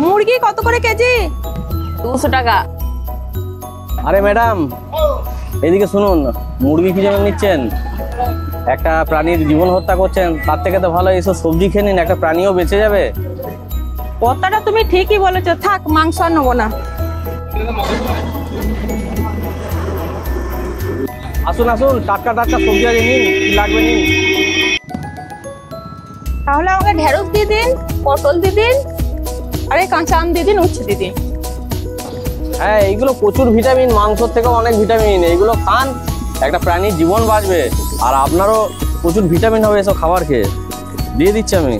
মুরগি কত করে কেজি? 200 টাকা। আরে ম্যাডাম এদিকে শুনুন, মুরগি কি জন্য নিচ্ছেন? একটা প্রাণীর জীবন হত্যা করছেন, তার থেকে তো ভালো এইসব সবজি খেয়ে নিন, একটা প্রাণীও বেঁচে যাবে। কথাটা তুমি ঠিকই বলেছো, থাক মাংস আর নেবো না। আসুন আসুন, টাটকা টাটকা সবজি আছে, নিন কি লাগবে নিন। তাহলে আমাকে ঢেঁড়স দিয়ে দিন, পটল দিয়ে দিন, আর এই কাঁচা আম দিয়ে দিন, উচ্ছে দিয়ে দিন। হ্যাঁ, এইগুলো প্রচুর ভিটামিন, মাংসর থেকেও অনেক ভিটামিন। এইগুলো খান, একটা প্রাণীর জীবন বাঁচবে, আর আপনারও প্রচুর ভিটামিন হবে এসব খাবার খেয়ে। দিয়ে দিচ্ছি আমি।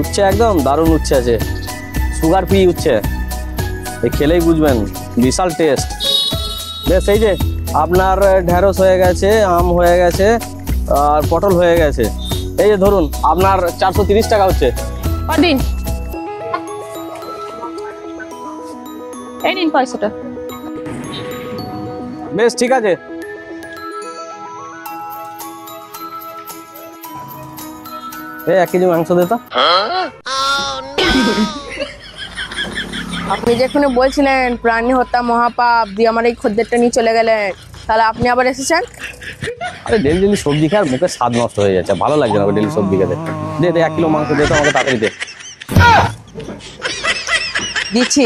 উচ্ছে একদম দারুণ উচ্ছে আছে, সুগার ফ্রি উচ্ছে, এই খেলেই বুঝবেন, বিশাল টেস্ট। বেশ, এই যে আপনার ঢেঁড়স হয়ে গেছে, আম হয়ে গেছে, আর পটল হয়ে গেছে। এই যে ধরুন, আপনার 430 টাকা হচ্ছে। দিন, এই নিন পয়সাটা। বেশ ঠিক আছে। এই 1 কেজি মাংস দে তো। আপনি যখন বলছিলেন প্রাণী হত্যা মহাপাপ, দিয়ে আমার এই খদ্দেরটা নিয়ে চলে গেলেন, তাহলে আপনি আবার এসেছেন? আরে ডেলি ডেলি সবজি খাওয়ার মুখে স্বাদ নষ্ট হয়ে যাচ্ছে, ভালো লাগছে না ডেলি সবজি খেতে। দে দে 1 কিলো মাংস দে তো আমাকে, তাড়াতাড়ি দে। দিচ্ছি।